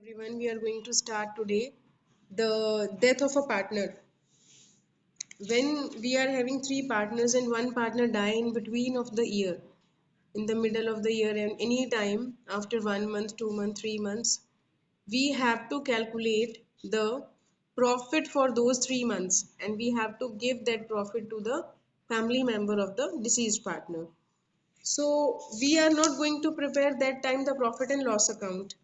Everyone, we are going to start today the death of a partner. When we are having three partners and one partner die in between of the year, in the middle of the year, and any time after 1 month, 2 months, 3 months, we have to calculate the profit for those 3 months and we have to give that profit to the family member of the deceased partner. So we are not going to prepare that time the profit and loss account.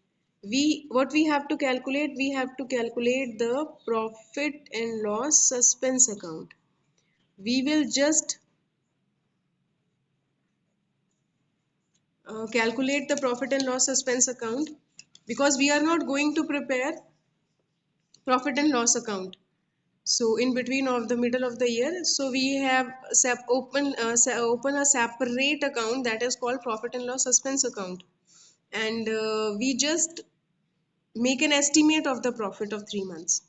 What we have to calculate, we have to calculate the profit and loss suspense account. We will just calculate the profit and loss suspense account because we are not going to prepare profit and loss account. So in between of the middle of the year, so we have open a separate account that is called profit and loss suspense account, and we just make an estimate of the profit of 3 months,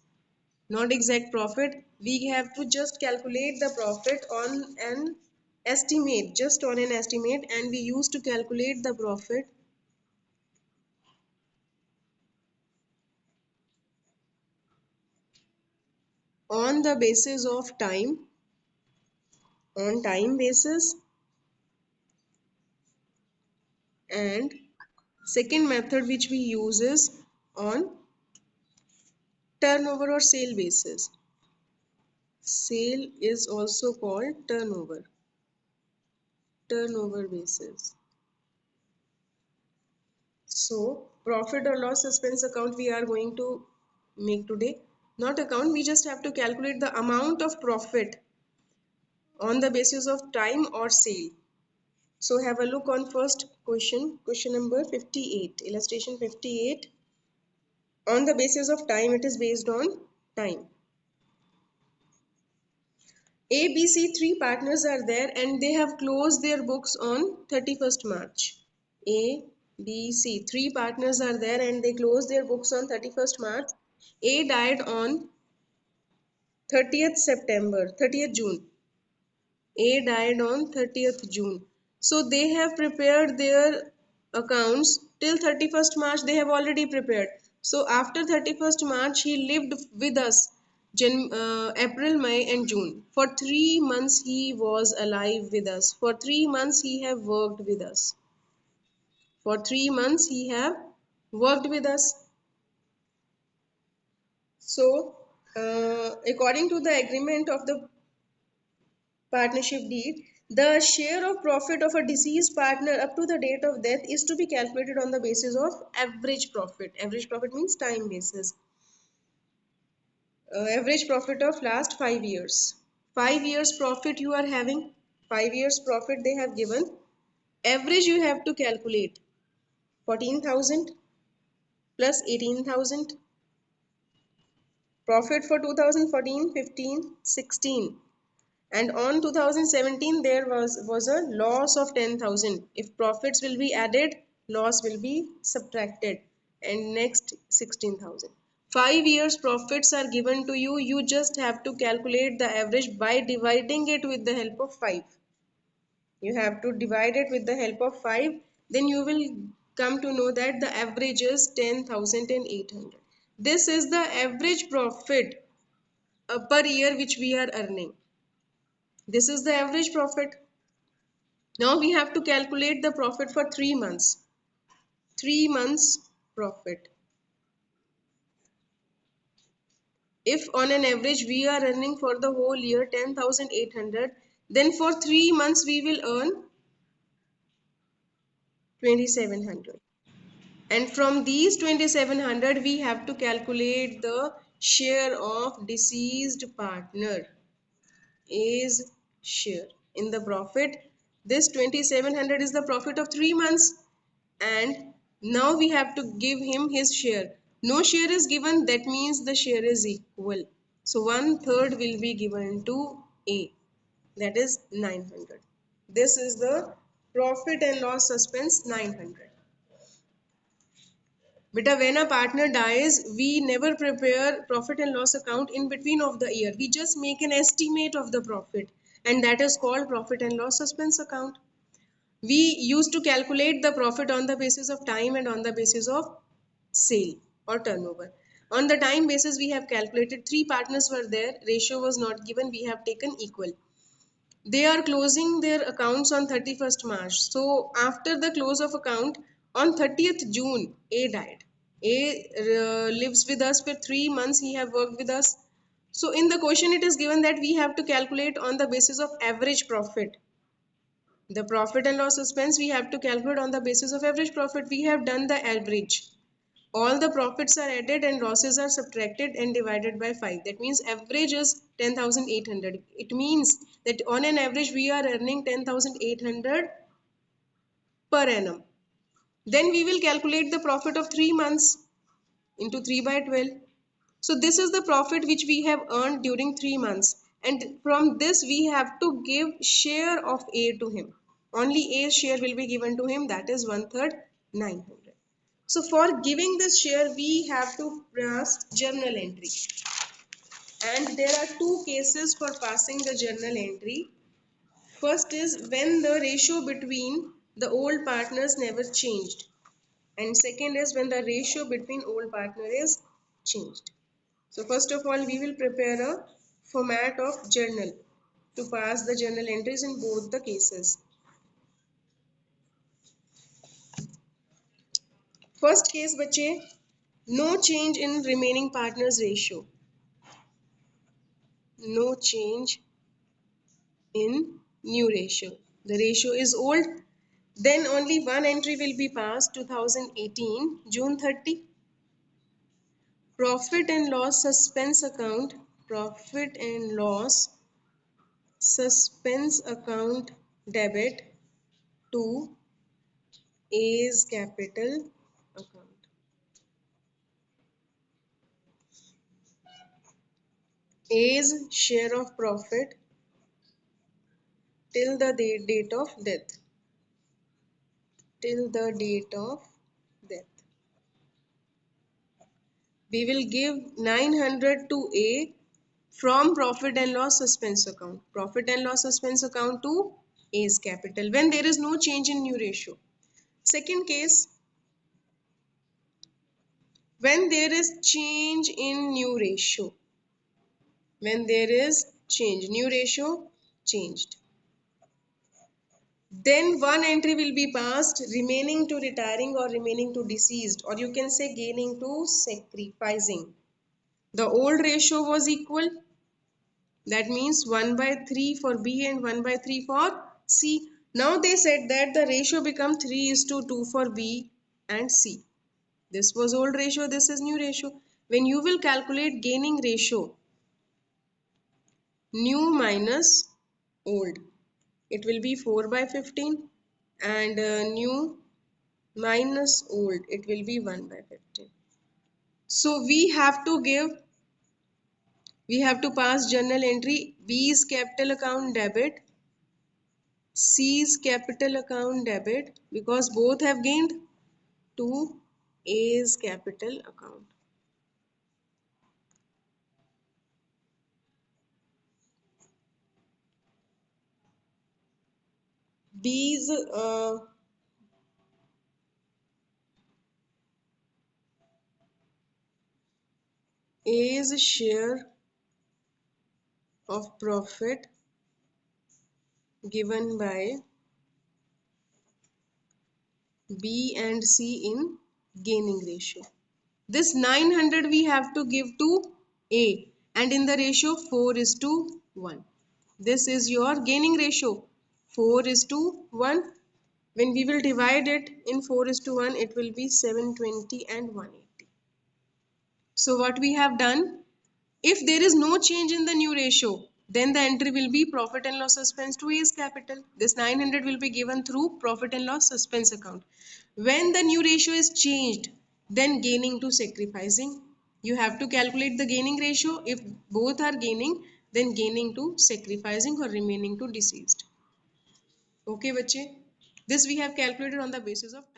not exact profit. We have to just calculate the profit on an estimate, just on an estimate, and we used to calculate the profit on the basis of time, on time basis. And second method which we use is on turnover or sale basis. Sale is also called turnover basis. So profit or loss suspense account we are going to make today. Not account, we just have to calculate the amount of profit on the basis of time or sale. So have a look on first question number 58, illustration 58. On the basis of time, it is based on time. A, B, C, three partners are there and they have closed their books on 31st March. A, B, C, three partners are there and they closed their books on 31st March. A died on 30th September, 30th June. A died on 30th June. So they have prepared their accounts till 31st March, they have already prepared. So after 31st March, he lived with us April, May and June. For 3 months he was alive with us. For 3 months he have worked with us. For 3 months he have worked with us. So according to the agreement of the partnership deed, the share of profit of a deceased partner up to the date of death is to be calculated on the basis of average profit. Average profit means time basis. Average profit of last 5 years. 5 years profit you are having. 5 years profit they have given. Average you have to calculate 14,000 plus 18,000. Profit for 2014, 15, 16. And on 2017 there was a loss of 10,000. If profits will be added, loss will be subtracted, and next 16,000. 5 years profits are given to you. You just have to calculate the average by dividing it with the help of 5. You have to divide it with the help of 5, then you will come to know that the average is 10,800. This is the average profit per year which we are earning. This is the average profit. Now we have to calculate the profit for 3 months. 3 months profit. If on an average we are earning for the whole year 10,800, then for 3 months we will earn 2,700. And from these 2,700 we have to calculate the share of deceased partner, A's share in the profit. This 2,700 is the profit of 3 months, and now we have to give him his share. No share is given, that means the share is equal. So 1/3 will be given to A, that is 900. This is the profit and loss suspense 900. But when a partner dies, we never prepare profit and loss account in between of the year. We just make an estimate of the profit, and that is called profit and loss suspense account. We used to calculate the profit on the basis of time and on the basis of sale. or turnover. On the time basis, we have calculated three partners were there, ratio was not given, we have taken equal. They are closing their accounts on 31st March. So after the close of account on 30th June, A died. A lives with us for 3 months. He have worked with us. So in the question it is given that we have to calculate on the basis of average profit. The profit and loss expense we have to calculate on the basis of average profit. We have done the average. All the profits are added and losses are subtracted and divided by 5. That means average is 10,800. It means that on an average we are earning 10,800 per annum. Then we will calculate the profit of 3 months into 3 by 12. So this is the profit which we have earned during 3 months. And from this we have to give share of A to him. Only A's share will be given to him, that is 1/3, 900. So for giving this share, we have to pass journal entry. And there are two cases for passing the journal entry. First is when the ratio between the old partners never changed. And second is when the ratio between old partner is changed. So first of all, we will prepare a format of journal to pass the journal entries in both the cases. First case, बच्चे, no change in remaining partners ratio. No change in new ratio. The ratio is old. Then only one entry will be passed, 2018, June 30. Profit and loss suspense account. Profit and loss suspense account debit to A's capital account. A's share of profit till the date of death. Till the date of death. We will give 900 to A from profit and loss suspense account. Profit and loss suspense account to A's capital when there is no change in new ratio. Second case, when there is change in new ratio. When there is change, new ratio changed. Then one entry will be passed remaining to retiring or remaining to deceased, or you can say gaining to sacrificing. The old ratio was equal. That means 1/3 for B and 1/3 for C. Now they said that the ratio become 3:2 for B and C. This was old ratio, this is new ratio. When you will calculate gaining ratio, new minus old, it will be 4/15, and new minus old, it will be 1/15. So we have to pass journal entry B's capital account debit, C's capital account debit, because both have gained, to A's capital account. B's A's share of profit given by B and C in gaining ratio. This 900 we have to give to A, and in the ratio 4:1. This is your gaining ratio, 4:1. When we will divide it in 4:1, it will be 720 and 180. So what we have done, if there is no change in the new ratio, then the entry will be profit and loss suspense to A's capital. This 900 will be given through profit and loss suspense account. When the new ratio is changed, then gaining to sacrificing. You have to calculate the gaining ratio. If both are gaining, then gaining to sacrificing or remaining to deceased. Okay, bache? This we have calculated on the basis of